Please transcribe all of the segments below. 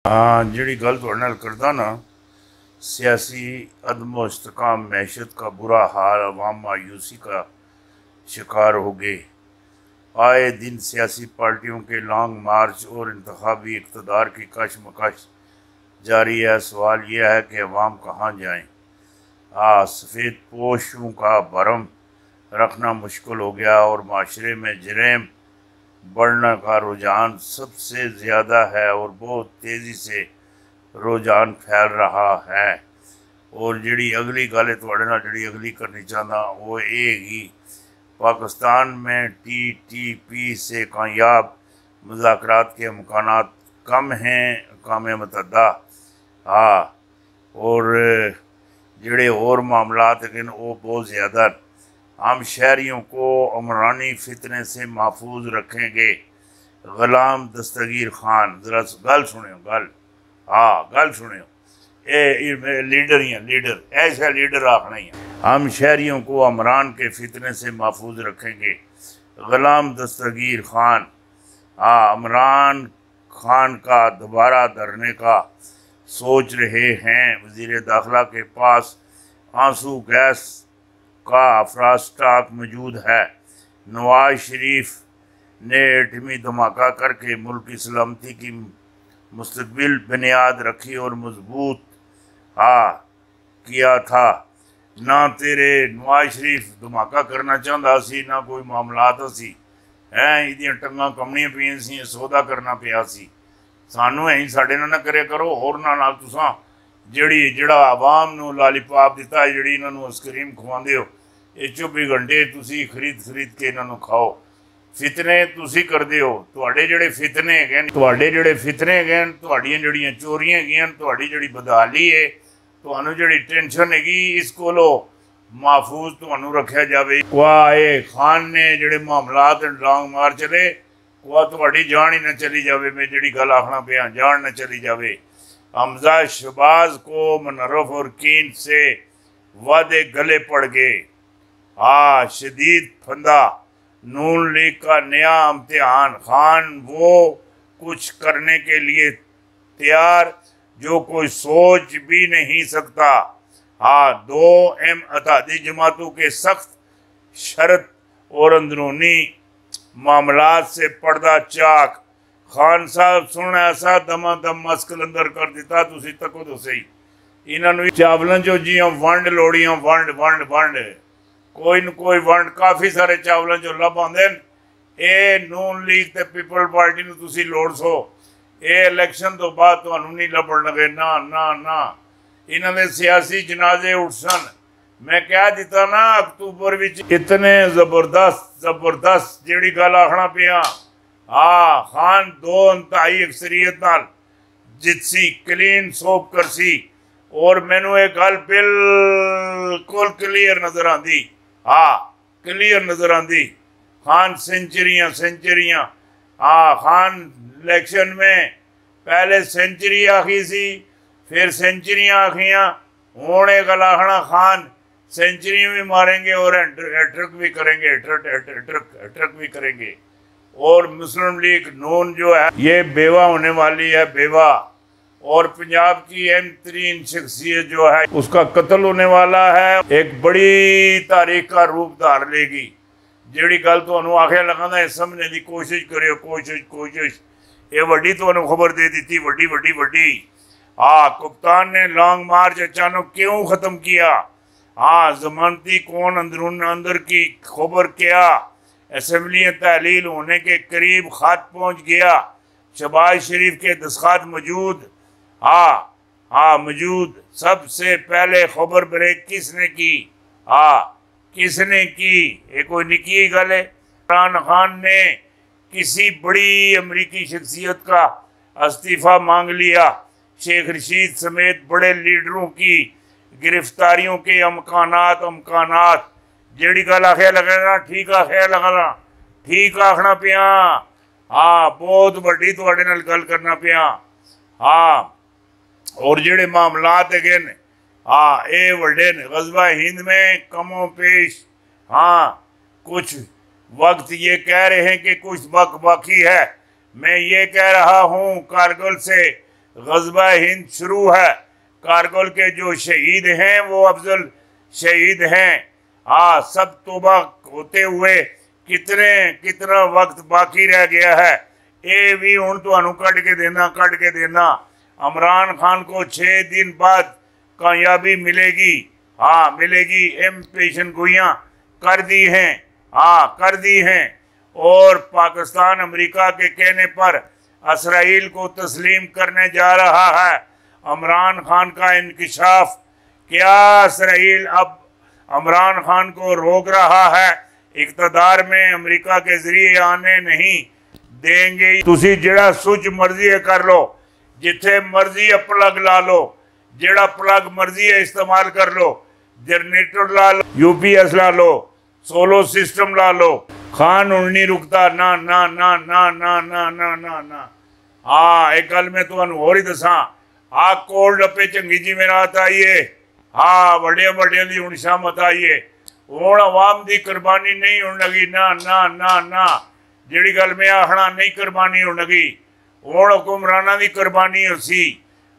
हाँ जिहड़ी गल तुहाडे नाल करदा ना सियासी अदम इस्तेकाम मैशत का बुरा हाल अवाम मायूसी का शिकार हो गए। आए दिन सियासी पार्टियों के लॉन्ग मार्च और इंतखाबी इक़्तिदार की कशमकश जारी है। सवाल यह है कि अवाम कहाँ जाएं। सफ़ेद पोशों का भरम रखना मुश्किल हो गया और माशरे में जरम बढ़ने का रुझान सबसे ज़्यादा है और बहुत तेज़ी से रुझान फैल रहा है। और जिहड़ी अगली गल तुहाडे नाल जिहड़ी अगली करनी चाहता वो ये ही पाकिस्तान में TTP से कामयाब मुज़ाकरात के इम्कानात कम हैं अक़वाम मुत्तहिदा। और जिहड़े और मामलात लेकिन वो बहुत ज़्यादा हम शहरियों को अमरानी फितने से महफूज रखेंगे। ग़ुलाम दस्तगीर खान ज़रा गल सुनियो गल सुनियो ये लीडर ही हैं लीडर ऐसा लीडर आखना ही है। हम शहरियों को अमरान के फितने से महफूज रखेंगे। ग़ुलाम दस्तगीर खान इमरान खान का दोबारा धरने का सोच रहे हैं। वज़ीर दाखिला के पास आंसू गैस का अफरा स्टॉक मौजूद है। नवाज शरीफ ने एटमी धमाका करके मुल्क की सलामती की मुस्तक़बिल बुनियाद रखी और मजबूत किया था। ना तेरे नवाज शरीफ धमाका करना चाहता सी ना कोई मामलात सी हैं इहदियां टंगां कमनियां पियां सी सौदा करना पिया सी। सानू ऐं साडे नाल ना करे करो होरनां नाल तुसां जिहड़ा आवाम नूं लालीपाप दिता जिहड़ी इन्हां नूं आइसक्रीम खवांदे हो ये 24 घंटे तुसी खरीद के इन्हां नूं खाओ। फितने तुसी करदे हो तुहाडे जिहड़े फितने हैगे तुहाडियां जिहड़ियां चोरियां हैगियां तुहाडी जिहड़ी बदहाली है तुहानूं जिहड़ी टेंशन हैगी इस कोलों महफूज तुहानूं रखिया जावे। ये खान ने जिहड़े मामलात लॉन्ग मार्च चले तुहाडी जान ही ना चली जावे। मैं जिहड़ी गल आखना पिया जान ना चली जावे। हमजा शहबाज को मुनर्रफ और कीन से वादे गले पड़ गए। शदीद फंदा नून लीग का नया इम्तिहान खान वो कुछ करने के लिए तैयार जो कोई सोच भी नहीं सकता। 2 अतादी जमातों के सख्त शर्त और अंदरूनी मामलात से पर्दा चाक। खान साहब सुन ऐसा दमा दम मस्कल अंदर कर दिता तुसी तको तो सही इन्होंने चावलों चो जी वंड लोड़ियां वंड कोई न कोई वंड काफ़ी सारे चावलों चो लभ आते हैं। नून लीग ते पीपल पार्टी नूं तुसी लोड़ सो ये इलैक्शन तो बाद तुहानूं नहीं लभण लगे ना ना ना इन्हां दे सियासी जनाजे उठसन। मैं कह दिता ना अक्तूबर विच इतने जबरदस्त जिहड़ी गल आखना पिया खान 2 इंतहाई अक्सरियत नाल जितसी क्लीन सोप करसी और मैनू ये गल बिल्कुल क्लीयर नजर आती क्लीयर नजर आती। खान सेंचुरियां खान इलेक्शन में पहले सेंचुरी आखी सी फिर सेंचुरियां आखियां हुण ये गल आखना खान सेंचुरियां भी मारेंगे और हैट्रिक भी करेंगे हैट्रिक भी करेंगे। और मुस्लिम लीग नून जो है ये बेवा होने वाली है बेवा और पंजाब की अहम तरीन शख्सियत जो है उसका कत्ल होने वाला है। एक बड़ी तारीख का रूप धार लेगी। जिहड़ी गल तुहानूं आखे लगा समझने की कोशिश करियो कोशिश ये वड्डी तुहानूं खबर दे दी वड्डी कप्तान ने लॉन्ग मार्च अचानक क्यों ख़त्म किया। जमानती कौन अंदर की खबर क्या। असम्बलियाँ तहलील होने के करीब खत पहुँच गया। शहबाज शरीफ के दस्तखत मौजूद मौजूद। सबसे पहले खबर ब्रेक किसने की ये कोई निकी गल है। इमरान खान ने किसी बड़ी अमरीकी शख्सियत का इस्तीफ़ा मांग लिया। शेख रशीद समेत बड़े लीडरों की गिरफ्तारियों के अमकानात जिहड़ी गल आखे लगना ठीक आखे लगना ठीक आखना पिया बहुत वड्डी तुहाडे नाल गल करना पिया। और जिहड़े मामलात है ये वड्डे ने। ग़ज़वा हिंद में कमो पेश कुछ वक्त ये कह रहे हैं कि कुछ वक्त बाकी है। मैं ये कह रहा हूँ कारगिल से ग़ज़वा हिंद शुरू है। कारगिल के जो शहीद हैं वो अफजल शहीद हैं। हाँ, सब तौबा होते हुए कितना वक्त बाकी रह गया है। ये भी हुण तुहानू कट के देना। इमरान खान को 6 दिन बाद कामयाबी मिलेगी। हाँ मिलेगी। पेशन गोइयाँ कर दी हैं। हाँ कर दी हैं। और पाकिस्तान अमेरिका के कहने पर इसराइल को तस्लीम करने जा रहा है। इमरान खान का इंकशाफ। क्या इसराइल अब इमरान खान को रोक रहा है? इक़्तिदार में अमेरिका के ज़रिए आने नहीं देंगे। तुसी जिहड़ा सुच मर्जी है कर लो, जिथे मर्जी प्लग ला लो, जिहड़ा प्लग मर्जी है इस्तेमाल कर लो। जनरेटर ला लो, UPS ला लो, सोलो सिस्टम ला लो। खान हुण नहीं रुकता। ना ना ना ना ना ना ना ना ना। हाँ एक गल मैं तुहानू होर ही दसा। आ कोल्ड अपे चंगी जी में रात आईए। हाँ वड्डियां दी हुण शामत आईए। हुण अवाम दी कुर्बानी नहीं होण लगी। ना ना ना ना जिहड़ी गल मैं आखना नहीं कुर्बानी होण लगी। हुण हुक्मरानां दी कुर्बानी होसी।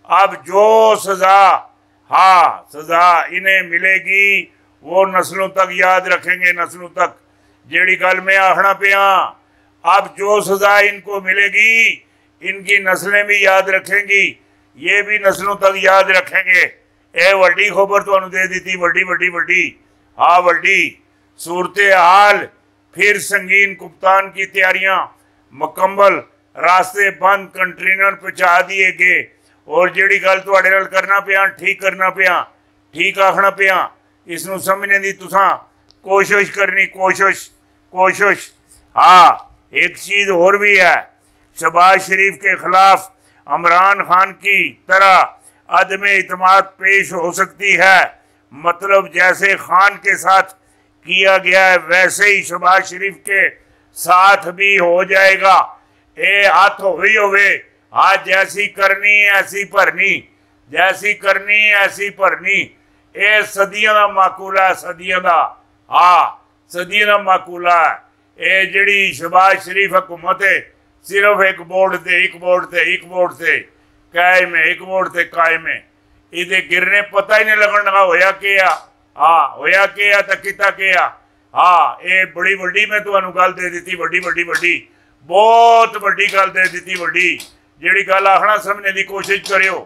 अब जो सज़ा, हाँ सज़ा इन्हें मिलेगी वो नस्लों तक याद रखेंगे, नस्लों तक। जिहड़ी गल मैं आखना पिया, अब जो सज़ा इनको मिलेगी इनकी नस्लें भी याद रखेंगी, ये भी नस्लों तक याद रखेंगे। ये वड्डी खबर तुहानू दे दी, वड्डी। हाँ वड्डी सूरत हाल। फिर संगीन कप्तान की तैयारियां मुकम्मल। रास्ते बंद, कंटेनर पहुँचा दिए गए। और जिहड़ी गल तुहाडे नाल करना पिया, ठीक करना पिया, ठीक आखना पिया, इसनू समझने की तुसां कोशिश करनी। कोशिश। हाँ एक चीज़ और भी है। शहबाज शरीफ के खिलाफ इमरान खान की तरह अदम इत्मीनान पेश हो सकती है। मतलब जैसे खान के साथ किया गया है वैसे ही शहबाज शरीफ के साथ भी हो जाएगा। ए हाथ होई होवे। हाँ जैसी करनी ऐसी भरनी, जैसी करनी ऐसी भरनी। ये सदियों का माकूला है, सदियों का। हाँ सदियों का माकूला है। ये जिहड़ी शहबाज शरीफ हुकूमत है सिर्फ एक बोर्ड से कायम है। इहदे गिरने पता ही नहीं लगन लगा होया कि आ। हाँ होया कि आ तो किता कि आ। हाँ ये बड़ी वड्डी मैं तुहानू गल दे दी, वड्डी बहुत वड्डी गल दे दी। जिहड़ी गल आखना समझने की कोशिश करियो।